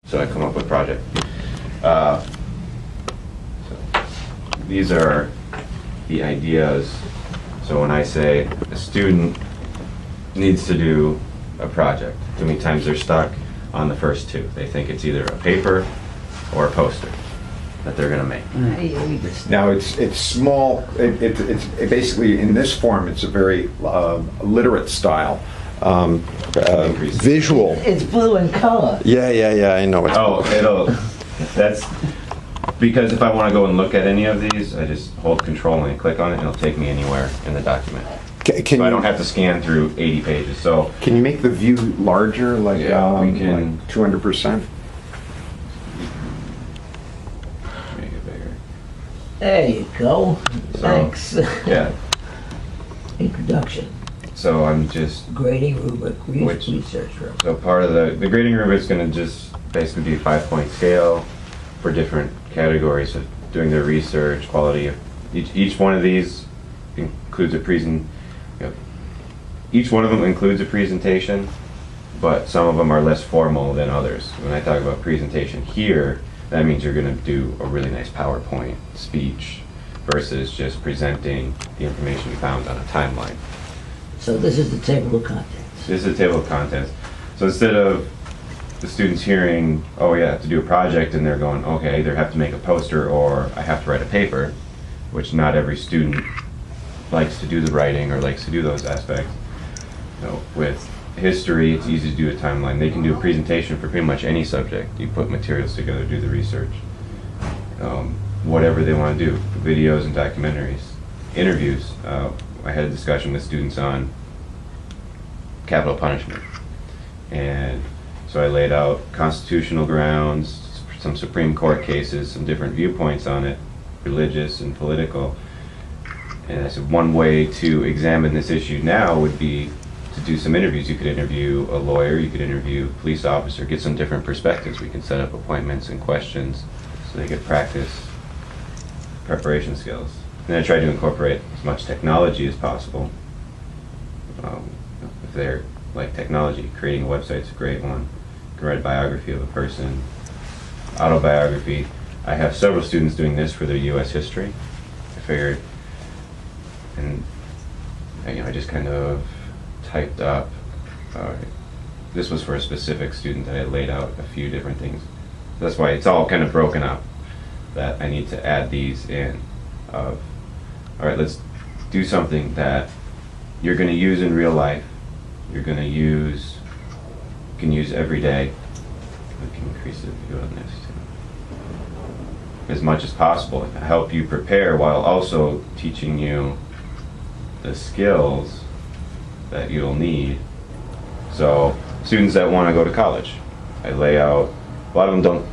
So I come up with project. So these are the ideas. So when I say a student needs to do a project, too many times they're stuck on the first two. They think it's either a paper or a poster that they're going to make. Now it's small. It's basically in this form. It's a very literate style, visual. It's blue in color. Yeah. I know. That's because if I want to go and look at any of these, I just hold Control and click on it, and it'll take me anywhere in the document. So I don't have to scan through 80 pages. So can you make the view larger, like we can, like 200%? Make it bigger. There you go. So, Thanks. Yeah. Introduction. So I'm just Grading rubric, research rubric. So part of the grading rubric is going to just basically be a 5-point scale for different categories of doing their research, quality. Each one of these includes a each one of them includes a presentation, but some of them are less formal than others. When I talk about presentation here, that means you're going to do a really nice PowerPoint speech versus just presenting the information you found on a timeline. So this is the table of contents. This is a table of contents. So instead of the students hearing, oh yeah, I have to do a project, and they're going, okay, I either have to make a poster or I have to write a paper, which not every student likes to do the writing or likes to do those aspects. So with history, it's easy to do a timeline. They can do a presentation for pretty much any subject. You put materials together, do the research. Whatever they want to do, videos and documentaries. Interviews. I had a discussion with students on capital punishment. And so I laid out constitutional grounds, some Supreme Court cases, some different viewpoints on it, religious and political. And I said one way to examine this issue now would be to do some interviews. You could interview a lawyer, you could interview a police officer, get some different perspectives. We can set up appointments and questions so they could practice preparation skills. And I tried to incorporate as much technology as possible. If they're like technology, creating a website's a great one. You can write a biography of a person, autobiography. I have several students doing this for their U.S. history. I figured, and I just kind of typed up. This was for a specific student that I laid out a few different things. That's why it's all kind of broken up. That I need to add these in. All right, let's do something that you're going to use in real life. You're going to use, you can use every day. We can increase the view on this too. As much as possible, help you prepare while also teaching you the skills that you'll need. So students that want to go to college, I lay out, a lot of them don't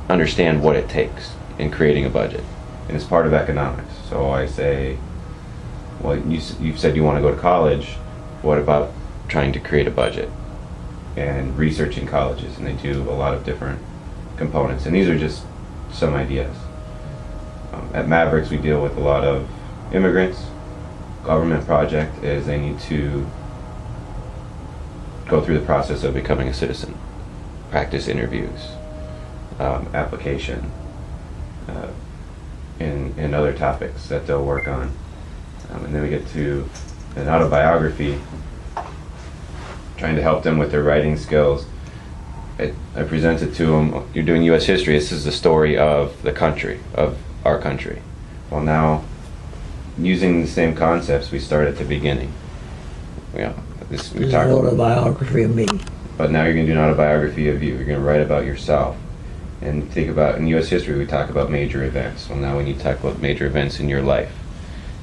understand what it takes in creating a budget, and it's part of economics. So I say, well, you've said you want to go to college, what about trying to create a budget and researching colleges? And they do a lot of different components, and these are just some ideas. At Mavericks, we deal with a lot of immigrants. Government project is they need to go through the process of becoming a citizen, practice interviews, application, and other topics that they'll work on. And then we get to an autobiography, trying to help them with their writing skills. I presented to them, you're doing U.S. history, this is the story of the country, of our country. Well, now, using the same concepts, we start at the beginning. This is an autobiography of me. But now you're going to do an autobiography of you. You're going to write about yourself. And think about, in U.S. history, we talk about major events. Well, now we need to talk about major events in your life.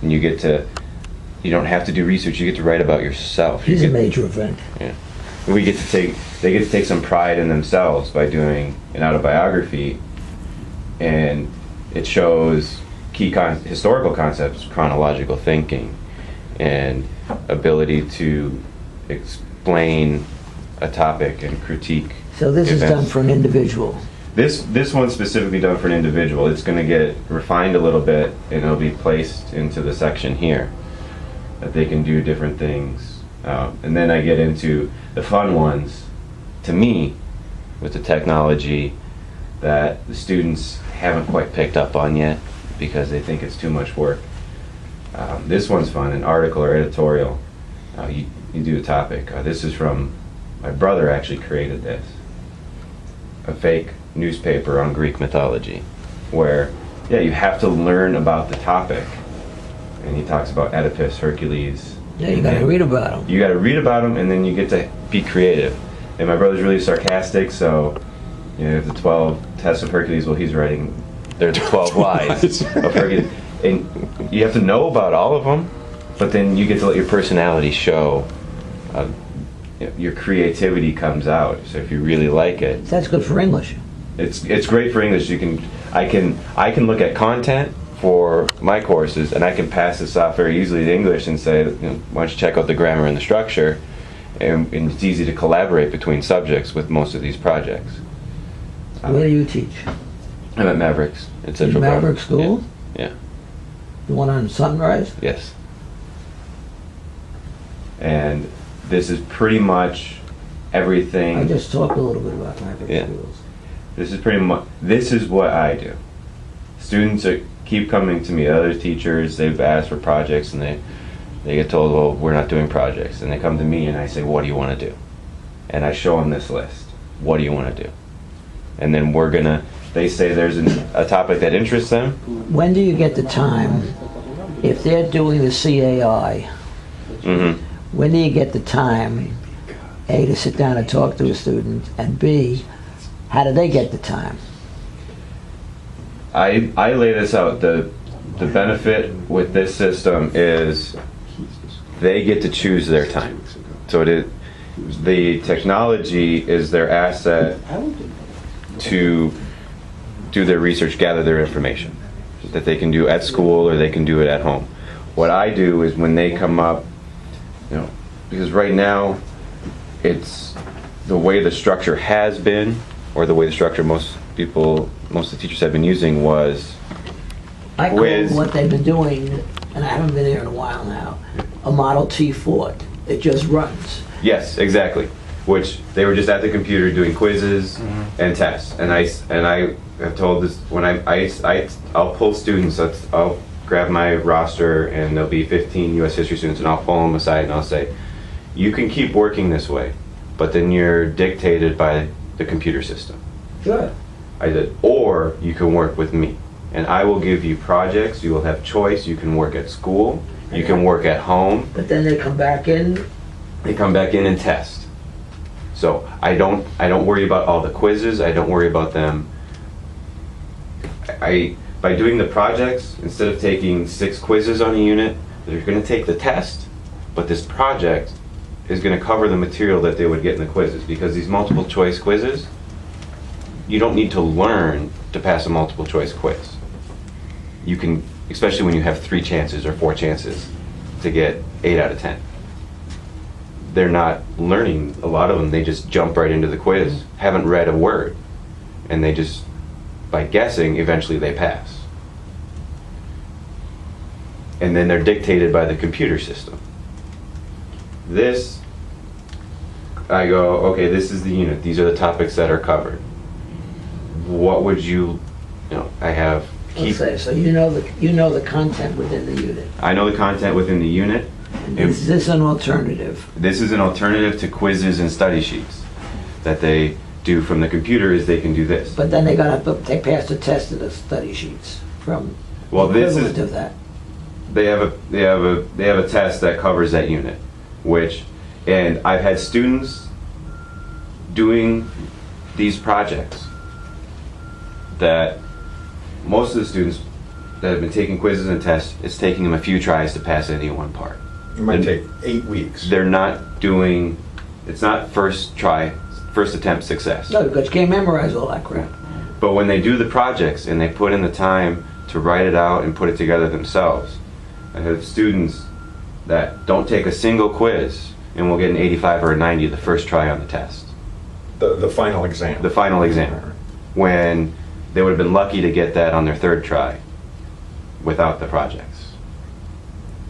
And you don't have to do research, you get to write about yourself. He's a major event. Yeah. They get to take some pride in themselves by doing an autobiography, and it shows key historical concepts, chronological thinking, and ability to explain a topic and critique. So this is done for an individual. This one's specifically done for an individual. It's going to get refined a little bit, and it'll be placed into the section here that they can do different things. And then I get into the fun ones. To me, with the technology that the students haven't quite picked up on yet because they think it's too much work. This one's fun, an article or editorial. You do a topic. This is from, my brother actually created this. A fake newspaper on Greek mythology, where, yeah, you have to learn about the topic. And he talks about Oedipus, Hercules. Yeah, you gotta read about them. You gotta read about them, and then you get to be creative. And my brother's really sarcastic, so, you know, the 12 tests of Hercules, well, he's writing, they're the 12 lies of Hercules. And you have to know about all of them, but then you get to let your personality show. Your creativity comes out. So if you really like it, That's good for English. it's great for English. I can look at content for my courses, and I can pass this off very easily to English and say, you know, why don't you check out the grammar and the structure, and it's easy to collaborate between subjects with most of these projects. Where do you teach? I'm at Mavericks. It's In Maverick School? Yeah. The one on Sunrise? Yes. And this is pretty much everything. I just talked a little bit about Maverick Yeah. Schools. This is pretty much, this is what I do. Students keep coming to me, other teachers, they've asked for projects, and they get told, well, we're not doing projects. And they come to me and I say, what do you want to do? And I show them this list. What do you want to do? And then they say there's a topic that interests them. When do you get the time, if they're doing the CAI, Mm-hmm. when do you get the time, A, to sit down and talk to a student, and B, how do they get the time? I lay this out. The benefit with this system is they get to choose their time. So the technology is their asset to do their research, gather their information that they can do at school or they can do it at home. What I do is when they come up, you know, because right now it's the way the structure has been, or the way the structure most of the teachers have been using was I call quiz. what they've been doing, and I haven't been there in a while now, a Model T Ford. It just runs. Yes, exactly. Which they were just at the computer doing quizzes and tests. And I have told this when I'll pull students. I'll grab my roster and there'll be 15 U.S. history students, and I'll pull them aside and I'll say, you can keep working this way, but then you're dictated by the computer system. Sure. I said, or you can work with me, and I will give you projects. You will have choice. You can work at school. You can work at home. But then they come back in. They come back in and test. So I don't worry about all the quizzes. I don't worry about them. By doing the projects, instead of taking 6 quizzes on a unit, they're going to take the test, but this project is going to cover the material that they would get in the quizzes, because these multiple choice quizzes, you don't need to learn to pass a multiple choice quiz. You can, especially when you have 3 chances or 4 chances to get 8 out of 10. They're not learning, a lot of them, they just jump right into the quiz, haven't read a word, and they just, by guessing, eventually they pass. And then they're dictated by the computer system. This, I go, okay, this is the unit, these are the topics that are covered. What would you know, I have So you know the content within the unit. I know the content within the unit. Is this an alternative? This is an alternative to quizzes and study sheets that they do from the computer. Is they can do this. But then they pass the test of the study sheets from This equivalent is of that. they have a test that covers that unit, and I've had students doing these projects that most of the students that have been taking quizzes and tests, it's taking them a few tries to pass any one part. It might take 8 weeks. They're not doing, it's not first try, first attempt success. No, because you can't memorize all that crap. But when they do the projects and they put in the time to write it out and put it together themselves, I have students that don't take a single quiz and will get an 85 or a 90 the first try on the test. The final exam. The final exam. When they would have been lucky to get that on their 3rd try without the projects.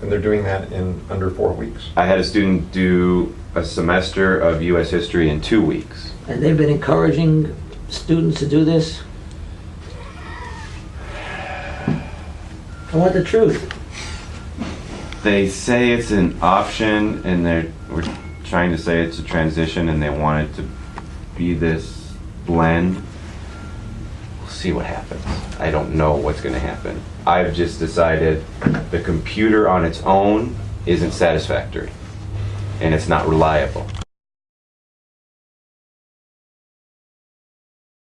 And they're doing that in under 4 weeks. I had a student do a semester of U.S. history in 2 weeks. And they've been encouraging students to do this? I want the truth. They say it's an option, and we're trying to say it's a transition, and they want it to be this blend. We'll see what happens. I don't know what's going to happen. I've just decided the computer on its own isn't satisfactory, and it's not reliable.